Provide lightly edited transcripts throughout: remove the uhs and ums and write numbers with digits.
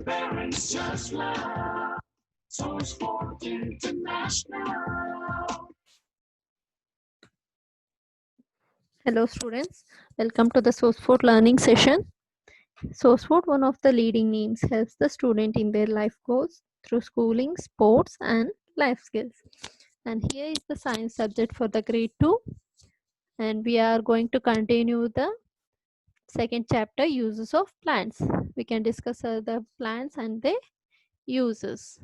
parents just love. So Sport International. Hello students, welcome to the SourceForge learning session. SourceForge, one of the leading names, helps the student in their life goals through schooling, sports and life skills. And here is the science subject for the grade 2, and we are going to continue the second chapter, uses of plants. We can discuss the plants and their uses.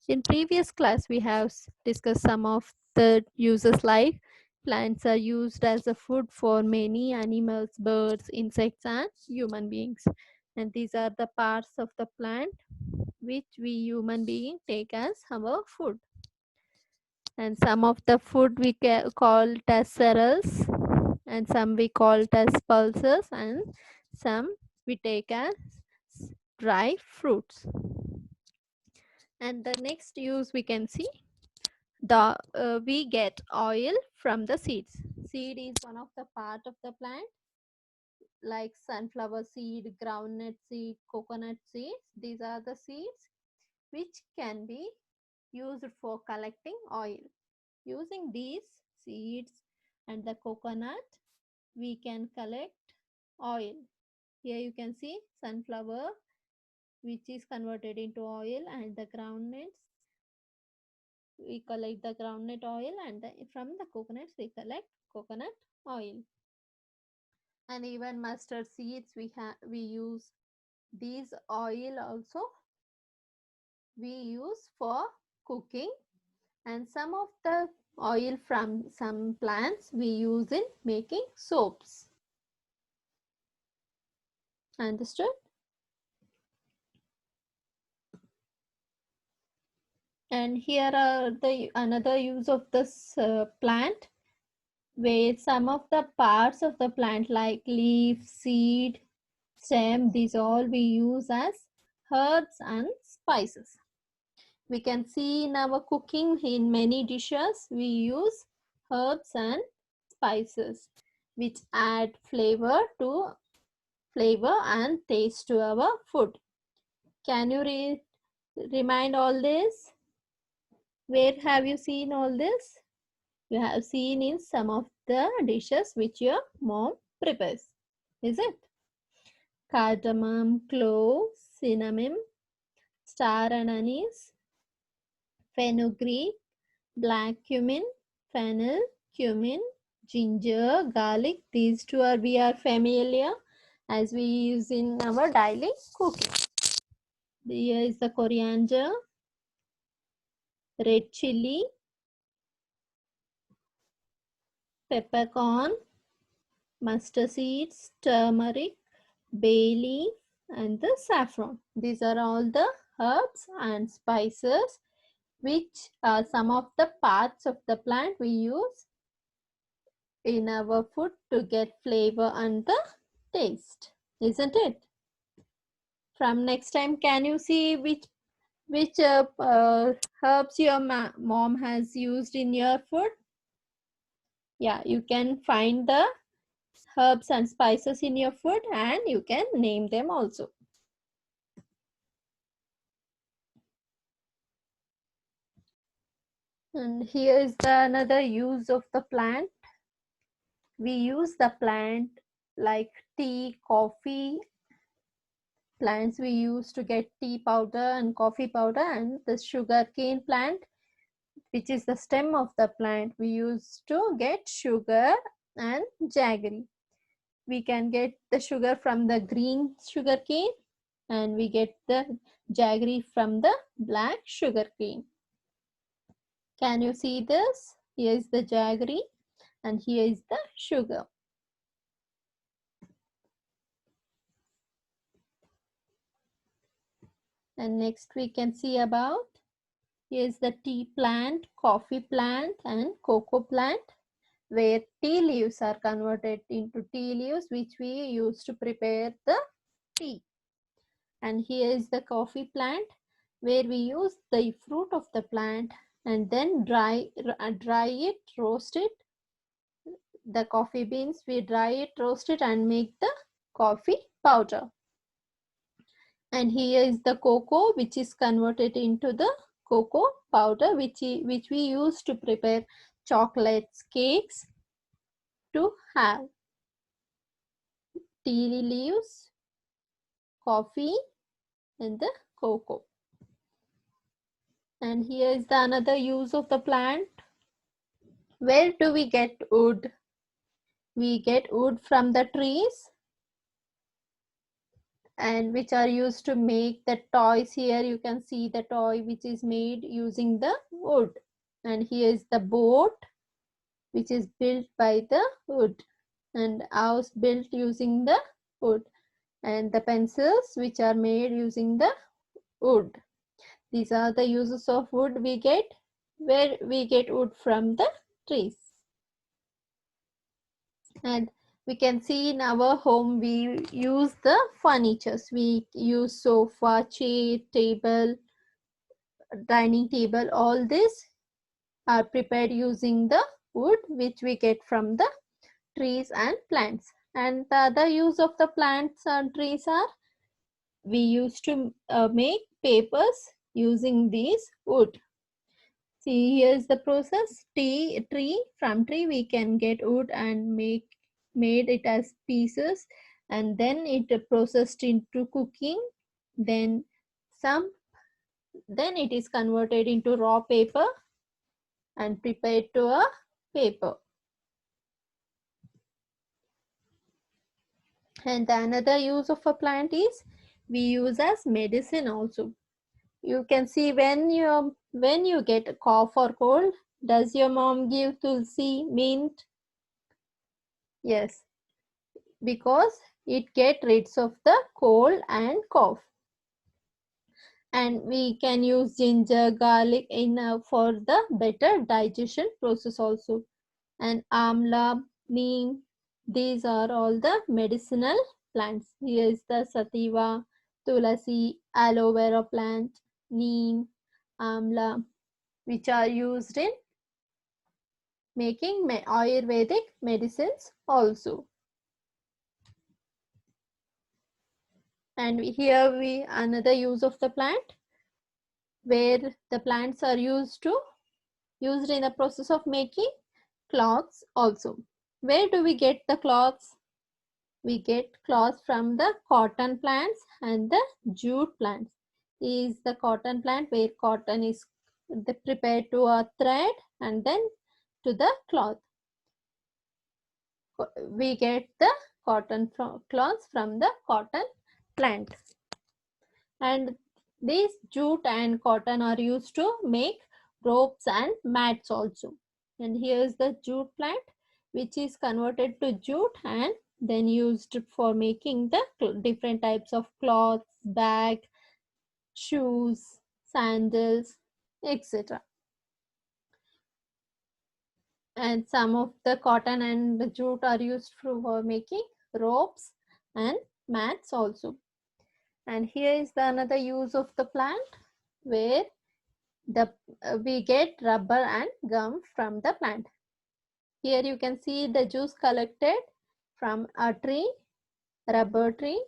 In previous class we have discussed some of the uses like plants are used as a food for many animals, birds, insects and human beings. And these are the parts of the plant which we human being take as our food. And some of the food we call as cereals, and some we call as pulses, and some we take as dry fruits. And the next use we can see, we get oil from the seeds. Seed is one of the part of the plant like sunflower seed, groundnut seed, coconut seeds. These are the seeds which can be used for collecting oil. Using these seeds and the coconut, we can collect oil. Here you can see sunflower which is converted into oil, and the groundnuts, we collect the groundnut oil, and from the coconuts we collect coconut oil. And even mustard seeds, we use these oil also we use for cooking. And some of the oil from some plants we use in making soaps. Understood? And here are the another use of this plant, where some of the parts of the plant like leaf, seed, stem, these all we use as herbs and spices. We can see in our cooking in many dishes we use herbs and spices which add flavor and taste to our food. Can you remind all this? Where have you seen all this? You have seen in some of the dishes which your mom prepares, is it? Cardamom, clove, cinnamon, star and anise, fenugreek, black cumin, fennel, cumin, ginger, garlic. These two are we are familiar as we use in our daily cooking. Here is the coriander, red chili, peppercorn, mustard seeds, turmeric, bay leaf, and the saffron. These are all the herbs and spices which are some of the parts of the plant we use in our food to get flavor and the taste, isn't it? From next time, can you see which herbs your mom has used in your food? Yeah, you can find the herbs and spices in your food and you can name them also. And here is another use of the plant. We use the plant like tea, coffee. Plants we use to get tea powder and coffee powder, and the sugarcane plant, which is the stem of the plant, we use to get sugar and jaggery. We can get the sugar from the green sugarcane and we get the jaggery from the black sugarcane. Can you see this? Here is the jaggery and here is the sugar. And next we can see about, here is the tea plant, coffee plant and cocoa plant, where tea leaves are converted into tea leaves which we use to prepare the tea. And here is the coffee plant, where we use the fruit of the plant and then dry it, roast it. The coffee beans, we dry it, roast it and make the coffee powder. And here is the cocoa, which is converted into the cocoa powder, which we use to prepare chocolates, cakes, to have tea leaves, coffee, and the cocoa. And here is the another use of the plant. Where do we get wood? We get wood from the trees, and which are used to make the toys. Here you can see the toy which is made using the wood. And here is the boat, which is built by the wood, and house built using the wood, and the pencils which are made using the wood. These are the uses of wood we get, where we get wood from the trees. And we can see in our home we use the furnitures. We use sofa, chair, table, dining table. All this are prepared using the wood which we get from the trees and plants. And the other use of the plants and trees are, we used to make papers using these wood. See, here's the process. From tree we can get wood and made it as pieces, and then it processed into cooking. Then then it is converted into raw paper and prepared to a paper. And the another use of a plant is we use as medicine also. You can see when you get a cough or cold, does your mom give tulsi, mint? Yes, because it get rid of the cold and cough. And we can use ginger, garlic for the better digestion process also. And amla, neem, these are all the medicinal plants. Here is the sativa, tulasi, aloe vera plant, neem, amla, which are used in making Ayurvedic medicines also. And here we another use of the plant, where the plants are used in the process of making cloths also. Where do we get the cloths? We get cloths from the cotton plants and the jute plants. Is the cotton plant, where cotton is prepared to a thread and then to the cloth. We get the cloths from the cotton plant. And these jute and cotton are used to make ropes and mats also. And here is the jute plant, which is converted to jute and then used for making the different types of cloths, bag, shoes, sandals, etc. And some of the cotton and the jute are used for making ropes and mats also. And here is the another use of the plant, where we get rubber and gum from the plant. Here you can see the juice collected from a tree, rubber tree,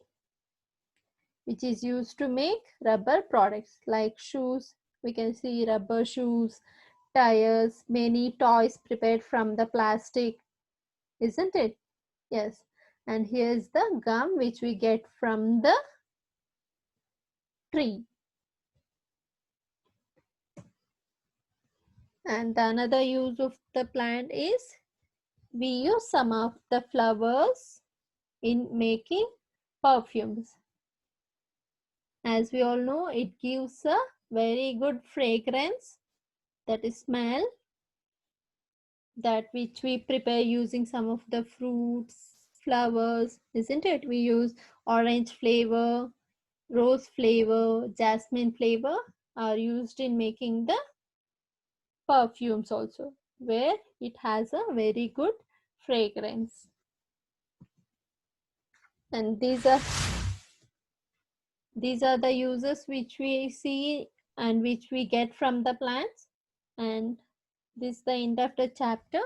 which is used to make rubber products like shoes. We can see rubber shoes, tires, many toys prepared from the plastic, isn't it? Yes. And here's the gum which we get from the tree. And the another use of the plant is we use some of the flowers in making perfumes. As we all know, it gives a very good fragrance, that is smell, that which we prepare using some of the fruits, flowers, isn't it? We use orange flavor, rose flavor, jasmine flavor are used in making the perfumes also, where it has a very good fragrance. And these are the uses which we see and which we get from the plants. And this is the end of the chapter.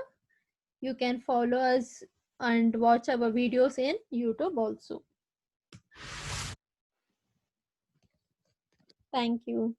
You can follow us and watch our videos in YouTube also. Thank you.